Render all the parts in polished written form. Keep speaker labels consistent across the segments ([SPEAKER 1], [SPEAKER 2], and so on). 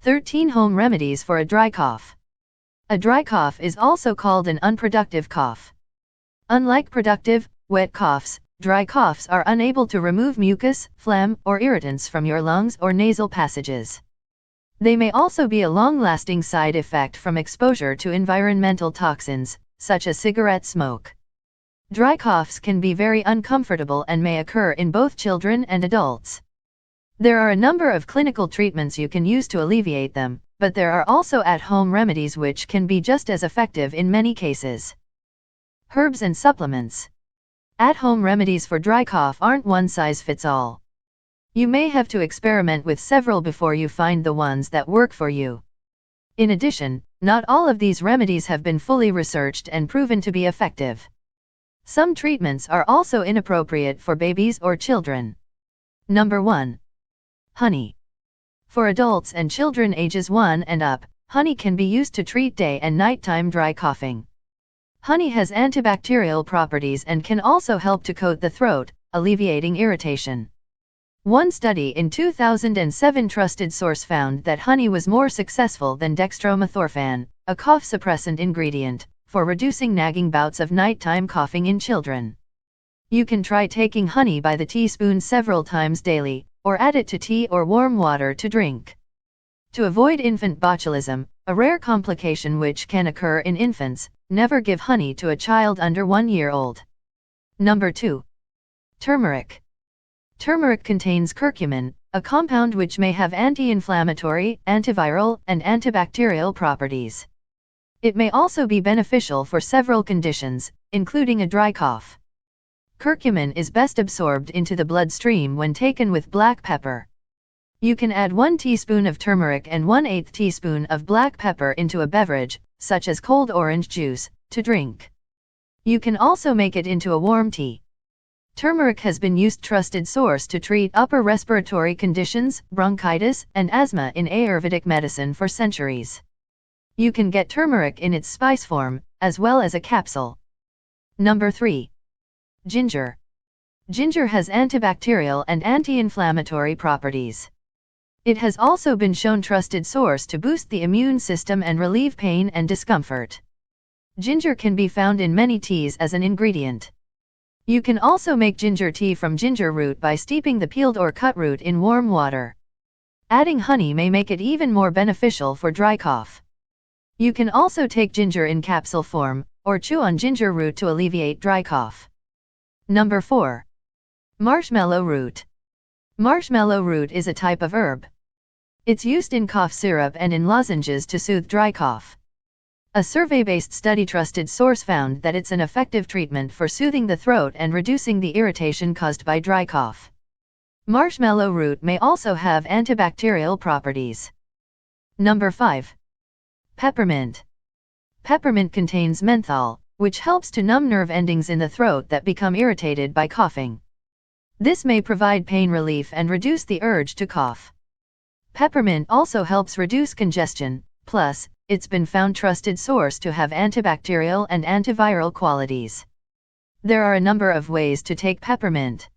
[SPEAKER 1] 13 Home remedies for a dry cough. A dry cough is also called an unproductive cough. Unlike productive, wet coughs, dry coughs are unable to remove mucus, phlegm, or irritants from your lungs or nasal passages. They may also be a long-lasting side effect from exposure to environmental toxins, such as cigarette smoke. Dry coughs can be very uncomfortable and may occur in both children and adults. There are a number of clinical treatments you can use to alleviate them, but there are also at-home remedies which can be just as effective in many cases. Herbs and supplements. At-home remedies for dry cough aren't one-size-fits-all. You may have to experiment with several before you find the ones that work for you. In addition, not all of these remedies have been fully researched and proven to be effective. Some treatments are also inappropriate for babies or children. Number 1. Honey. For adults and children ages 1 and up, honey can be used to treat day and nighttime dry coughing. Honey has antibacterial properties and can also help to coat the throat, alleviating irritation. One study in 2007 trusted source found that honey was more successful than dextromethorphan, a cough suppressant ingredient, for reducing nagging bouts of nighttime coughing in children. You can try taking honey by the teaspoon several times daily, or add it to tea or warm water to drink. To avoid infant botulism, a rare complication which can occur in infants, never give honey to a child under 1 year old. Number 2. Turmeric. Turmeric contains curcumin, a compound which may have anti-inflammatory, antiviral, and antibacterial properties. It may also be beneficial for several conditions, including a dry cough. Curcumin is best absorbed into the bloodstream when taken with black pepper. You can add 1 teaspoon of turmeric and 1/8 teaspoon of black pepper into a beverage, such as cold orange juice, to drink. You can also make it into a warm tea. Turmeric has been used trusted source to treat upper respiratory conditions, bronchitis, and asthma in Ayurvedic medicine for centuries. You can get turmeric in its spice form, as well as a capsule. Number 3. Ginger. Ginger has antibacterial and anti-inflammatory properties. It has also been shown trusted source to boost the immune system and relieve pain and discomfort. Ginger can be found in many teas as an ingredient. You can also make ginger tea from ginger root by steeping the peeled or cut root in warm water. Adding honey may make it even more beneficial for dry cough. You can also take ginger in capsule form, or chew on ginger root to alleviate dry cough. Number 4. Marshmallow root. Marshmallow root is a type of herb. It's used in cough syrup and in lozenges to soothe dry cough. A survey-based study trusted source found that it's an effective treatment for soothing the throat and reducing the irritation caused by dry cough. Marshmallow root may also have antibacterial properties. Number 5. Peppermint. Peppermint contains menthol, which helps to numb nerve endings in the throat that become irritated by coughing. This may provide pain relief and reduce the urge to cough. Peppermint also helps reduce congestion, plus, it's been found trusted source to have antibacterial and antiviral qualities. There are a number of ways to take peppermint.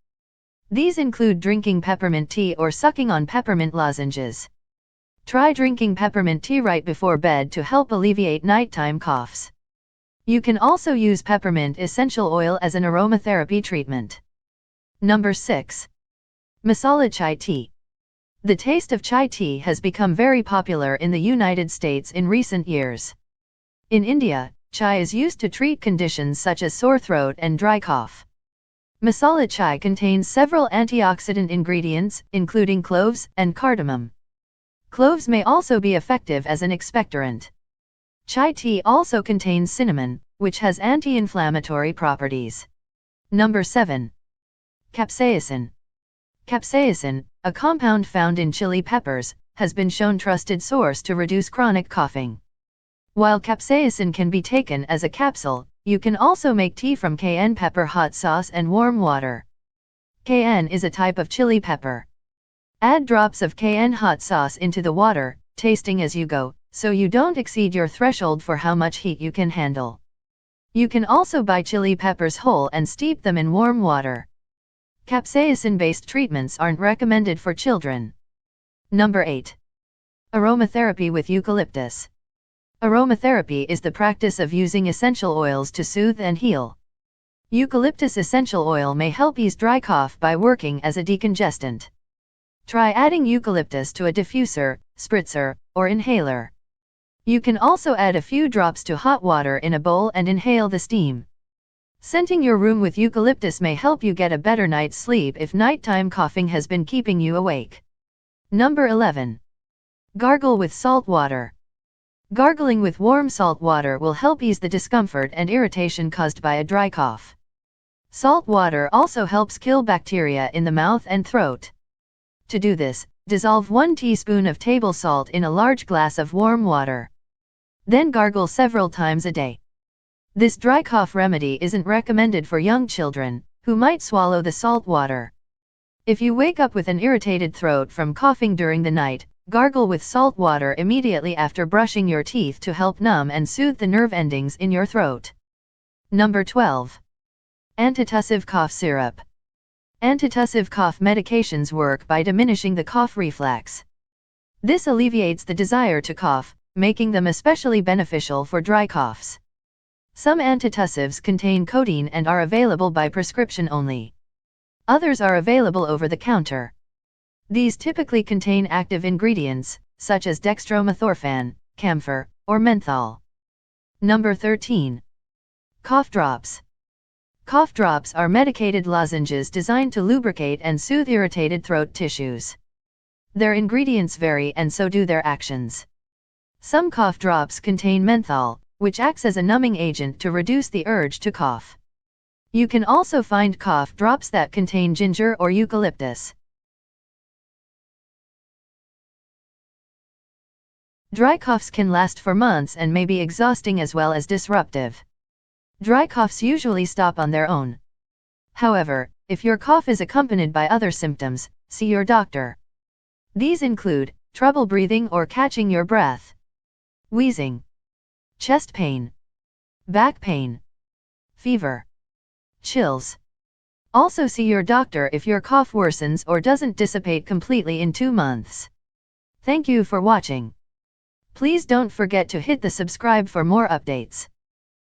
[SPEAKER 1] These include drinking peppermint tea or sucking on peppermint lozenges. Try drinking peppermint tea right before bed to help alleviate nighttime coughs. You can also use peppermint essential oil as an aromatherapy treatment. Number 6. Masala chai tea. The taste of chai tea has become very popular in the United States in recent years. In India, chai is used to treat conditions such as sore throat and dry cough. Masala chai contains several antioxidant ingredients, including cloves and cardamom. Cloves may also be effective as an expectorant. Chai tea also contains cinnamon, which has anti-inflammatory properties. Number 7. Capsaicin. Capsaicin, a compound found in chili peppers, has been shown trusted source to reduce chronic coughing. While capsaicin can be taken as a capsule, you can also make tea from cayenne pepper hot sauce and warm water. Cayenne is a type of chili pepper. Add drops of cayenne hot sauce into the water, tasting as you go, so you don't exceed your threshold for how much heat you can handle. You can also buy chili peppers whole and steep them in warm water. Capsaicin-based treatments aren't recommended for children. Number 8. Aromatherapy with eucalyptus. Aromatherapy is the practice of using essential oils to soothe and heal. Eucalyptus essential oil may help ease dry cough by working as a decongestant. Try adding eucalyptus to a diffuser, spritzer, or inhaler. You can also add a few drops to hot water in a bowl and inhale the steam. Scenting your room with eucalyptus may help you get a better night's sleep if nighttime coughing has been keeping you awake. Number 11. Gargle with salt water. Gargling with warm salt water will help ease the discomfort and irritation caused by a dry cough. Salt water also helps kill bacteria in the mouth and throat. To do this, dissolve 1 teaspoon of table salt in a large glass of warm water. Then gargle several times a day. This dry cough remedy isn't recommended for young children, who might swallow the salt water. If you wake up with an irritated throat from coughing during the night, gargle with salt water immediately after brushing your teeth to help numb and soothe the nerve endings in your throat. Number 12. Antitussive cough syrup. Antitussive cough medications work by diminishing the cough reflex. This alleviates the desire to cough, making them especially beneficial for dry coughs. Some antitussives contain codeine and are available by prescription only. Others are available over the counter. These typically contain active ingredients, such as dextromethorphan, camphor, or menthol. Number 13. Cough drops. Cough drops are medicated lozenges designed to lubricate and soothe irritated throat tissues. Their ingredients vary and so do their actions. Some cough drops contain menthol, which acts as a numbing agent to reduce the urge to cough. You can also find cough drops that contain ginger or eucalyptus. Dry coughs can last for months and may be exhausting as well as disruptive. Dry coughs usually stop on their own. However, if your cough is accompanied by other symptoms, see your doctor. These include trouble breathing or catching your breath, wheezing, chest pain, back pain, fever, chills. Also see your doctor if your cough worsens or doesn't dissipate completely in 2 months. Thank you for watching. Please don't forget to hit the subscribe for more updates.